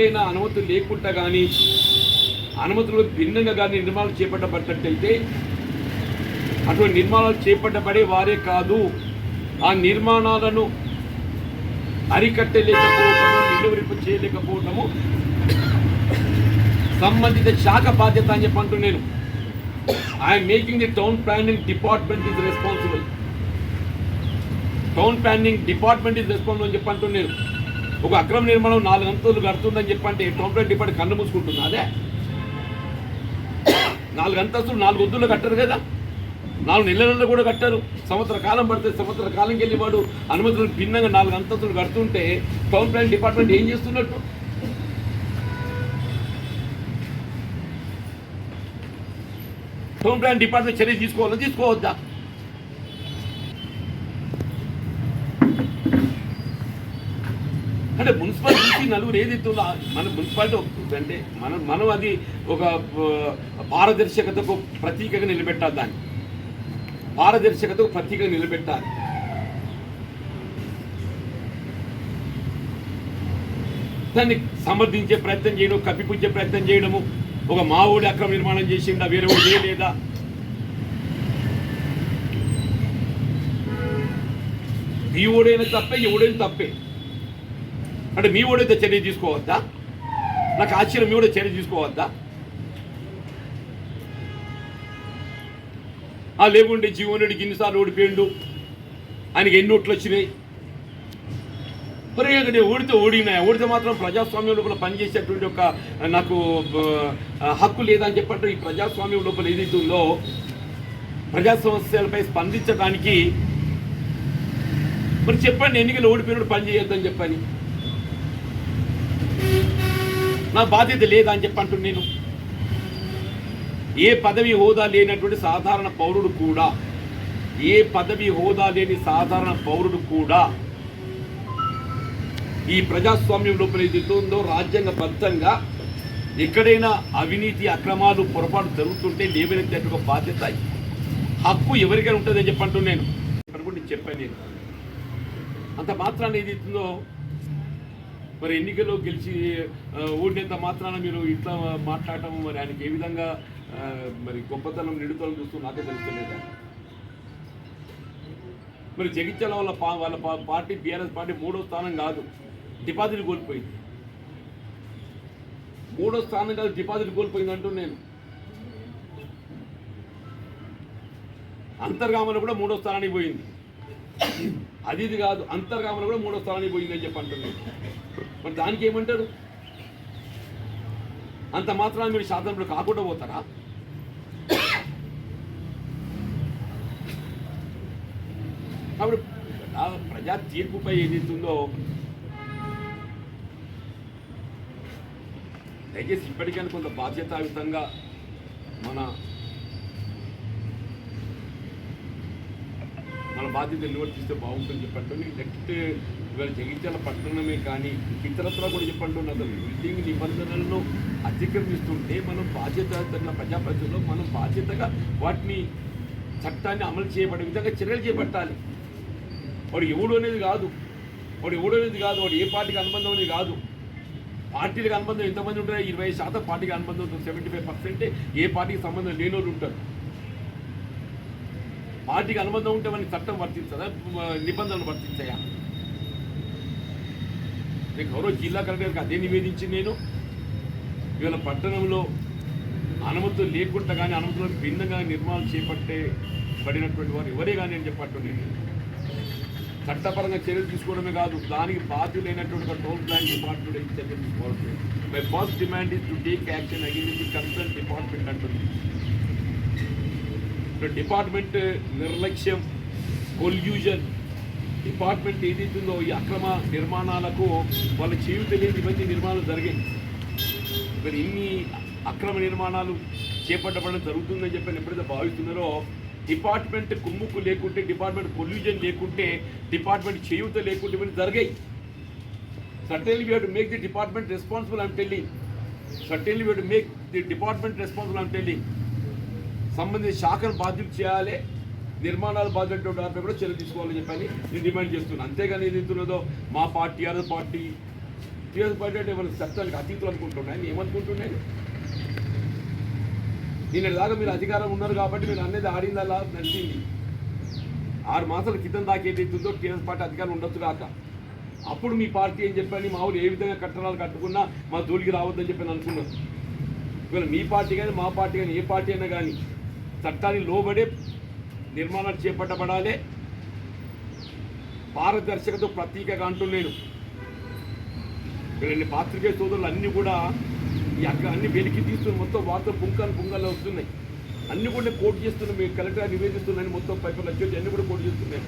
అనుమతులు లేకుండా కానీ అనుమతులు భిన్నంగా కానీ నిర్మాణాలు చేపట్టబడ్డట్టయితే అటువంటి నిర్మాణాలు చేపట్టబడే వారే కాదు ఆ నిర్మాణాలను అరికట్టలేకపోవటము నిలువరింపు చేయలేకపోవటము సంబంధిత శాఖ బాధ్యత అని చెప్పంటూ నేను I'm making the town planning department is responsible. Town planning department is responsible అని చెప్పంటూ నేను ఒక అక్రమ నిర్మాణం 4 అంతస్తులు కడుతుందని చెప్పంటే టౌన్ ప్లానింగ్ డిపార్ట్మెంట్ కళ్ళు మూసుకుంటున్నా? అదే 4 అంతస్తులు 4 వద్దులు కట్టరు కదా, 4 నెలలలో కూడా కట్టారు. సంవత్సర కాలం పడుతుంది. సంవత్సర కాలంకి వెళ్ళి వాడు అనుమతులు భిన్నంగా 4 అంతస్తులు కడుతుంటే టౌన్ ప్లానింగ్ డిపార్ట్మెంట్ ఏం చేస్తున్నట్టు? టౌన్ ప్లానింగ్ డిపార్ట్మెంట్ చర్య తీసుకోవద్దా? అంటే మున్సిపాలిటీ నలుగురు ఏదైతే ఉందో మన మున్సిపాలిటీ అంటే మనం అది ఒక పారదర్శకతకు ప్రతీకగా నిలబెట్టాలి. దాన్ని పారదర్శకతకు ప్రతీకగా నిలబెట్టాలి. దాన్ని సమర్థించే ప్రయత్నం చేయడం, కప్పిపుచ్చే ప్రయత్నం చేయడము, ఒక మావోడి అక్రమ నిర్మాణం చేసిండా వేరే వాడు చేయలేదా, మీ ఓడైనా తప్పే ఎవడైనా తప్పే. అంటే మీ ఓడైతే చర్య తీసుకోవద్దా? నాకు ఆశ్చర్యం, మీ ఓడే చర్య తీసుకోవద్దా? లేకుంటే జీవన్ రెడ్డికి ఇన్నిసార్లు ఓడిపోయిండు, ఆయనకి ఎన్ని ఓట్లు వచ్చినాయి. మరి ఓడితే మాత్రం ప్రజాస్వామ్యం లోపల పనిచేసేటువంటి ఒక నాకు హక్కు లేదని చెప్పంటే ఈ ప్రజాస్వామ్యం లోపల ఏదైతే ఉందో ప్రజా సమస్యలపై స్పందించడానికి మరి చెప్పండి, ఎన్నికలు ఓడిపోయినప్పుడు పని చేయొద్దని చెప్పని నా బాధ్యత లేదా అని చెప్పంటున్నాను నేను. ఏ పదవి హోదా లేనటువంటి సాధారణ పౌరుడు కూడా, ఏ పదవి హోదా లేని సాధారణ పౌరుడు కూడా ఈ ప్రజాస్వామ్యం లోపల ఏదైతే ఉందో రాజ్యాంగబద్ధంగా ఎక్కడైనా అవినీతి అక్రమాలు పొరపాటు జరుగుతుంటే లేవనెత్తేట బాధ్యత హక్కు ఎవరికైనా ఉంటుందని చెప్పంటున్నాను. చెప్పాను నేను. అంత మాత్రాన్ని ఏదైతుందో మరి ఎన్నికల్లో గెలిచి ఓడినంత మాత్రాన మీరు ఇట్లా మాట్లాడటం మరి ఆయనకి ఏ విధంగా మరి గొప్పతనం నిడుతనం చూస్తూ నాకే తెలుస్తలేదా? మరి జగిత్యాల వాళ్ళ పార్టీ బీఆర్ఎస్ పార్టీ 3వ స్థానం కాదు, డిపాజిట్ కోల్పోయింది. 3వ స్థానం కాదు, డిపాజిట్ కోల్పోయింది అంటూ నేను. అంతర్గామలో కూడా 3వ స్థానానికి పోయింది. అది కాదు, అంతర్గామలో కూడా 3వ స్థానానికి పోయింది అని చెప్పి అంటున్నాను. మరి దానికి ఏమంటారు? అంత మాత్రాన మీరు శాసనసభ్యులు కాకుండా పోతారా? కాబట్టి ప్రజా తీర్పుపై ఏదైతుందో దయచేసి ఇప్పటికైనా కొంత బాధ్యతాయుతంగా మన బాధ్యత నిర్వర్తిస్తే బాగుంటుందని చెప్పండి. నెక్స్ట్ ఇవాళ జగిత్యాల పట్టణమే కానీ ఇతరత్రా కూడా చెప్పండి, అసలు బిల్డింగ్ నిబంధనలను అతిక్రమిస్తుంటే మనం బాధ్యత ప్రజాప్రతిలో మనం బాధ్యతగా వాటిని చట్టాన్ని అమలు చేయబడే విధంగా చర్యలు చేపట్టాలి. వాడు ఎవడు అనేది కాదు, వాడు ఏ పార్టీకి అనుబంధం అనేది కాదు. పార్టీలకు అనుబంధం ఎంతమంది ఉంటారు? 20% పార్టీకి అనుబంధం ఉంటుంది, 75% ఏ పార్టీకి సంబంధం లేని వాళ్ళు ఉంటారు. పార్టీకి అనుబంధం ఉంటే మనకి చట్టం వర్తించదా, నిబంధనలు వర్తించాయా? నేను గౌరవ జిల్లా కలెక్టర్కి అదే నివేదించి నేను ఇవాళ పట్టణంలో అనుమతులు లేకుండా కానీ అనుమతులకు భిన్నంగా నిర్మాణం చేపట్టబడినటువంటి వారు ఎవరే కానీ అని చెప్పట్టు నేను చట్టపరంగా చర్యలు తీసుకోవడమే కాదు, దానికి బాధ్యులైనటువంటి టౌన్ ప్లాన్ డిపార్ట్మెంట్ చర్యలు తీసుకోవాలి. My first demand is to take action against the concern department అంటుంది. డిపార్ట్మెంట్ నిర్లక్ష్యం, కొల్యూజన్, డిపార్ట్మెంట్ ఏదైతుందో ఈ అక్రమ నిర్మాణాలకు వాళ్ళ చేయుత లేని ఇవన్నీ నిర్మాణాలు జరిగాయి. మరి ఇన్ని అక్రమ నిర్మాణాలు చేపట్టబడడం జరుగుతుందని చెప్పి ఎప్పుడైతే భావిస్తున్నారో డిపార్ట్మెంట్ కుమ్ముక్కు లేకుంటే, డిపార్ట్మెంట్ కొల్యూజన్ లేకుంటే, డిపార్ట్మెంట్ చేయుత లేకుంటే ఇవన్నీ జరిగాయి. Certainly we have to make the department responsible I'm telling. Certainly we have to make the department responsible I'm telling. సంబంధించిన శాఖను బాధ్యత చేయాలి, నిర్మాణాలు బాధ్యత వారిపై కూడా చర్య తీసుకోవాలని చెప్పని నేను డిమాండ్ చేస్తున్నాను. అంతేగాని ఏదైతున్నదో మా party other party TRS party అంటే మన చట్టానికి అతీతులు అనుకుంటున్నాయి, ఏమనుకుంటున్నాయి? నిన్న దాకా మీరు అధికారం ఉన్నారు కాబట్టి మీరు అనేది ఆడిందల్లా నడిచింది. 6 మాసాల క్రితం దాకా ఏదైతుందో టీఆర్ఎస్ పార్టీ అధికారం ఉండొచ్చు కాక అప్పుడు మీ పార్టీ ఏం చెప్పని మా ఊరు ఏ విధంగా కట్టడాలు కట్టుకున్నా మా జోలికి రావద్దని చెప్పి అనుకున్నాం. ఇవాళ మీ పార్టీ కానీ మా పార్టీ కానీ ఏ పార్టీ అయినా కానీ చట్టాన్ని లోబడే నిర్మాణాలు చేపట్టబడాలి. పారదర్శకత ప్రతీకగా అంటున్నాను. ఇక్కడ పాత్రికేయ సోదరులు అన్నీ కూడా ఈ అక్కడ అన్ని వెలికి తీస్తున్న మొత్తం వార్తలు పుంకాలు వస్తున్నాయి. అన్ని కూడా కోట్ చేస్తున్నాయి. మీరు కలెక్టర్ నివేదిస్తున్నాయని మొత్తం పేపర్లు వచ్చేది అన్ని కూడా కోట్ చేస్తున్నాయి.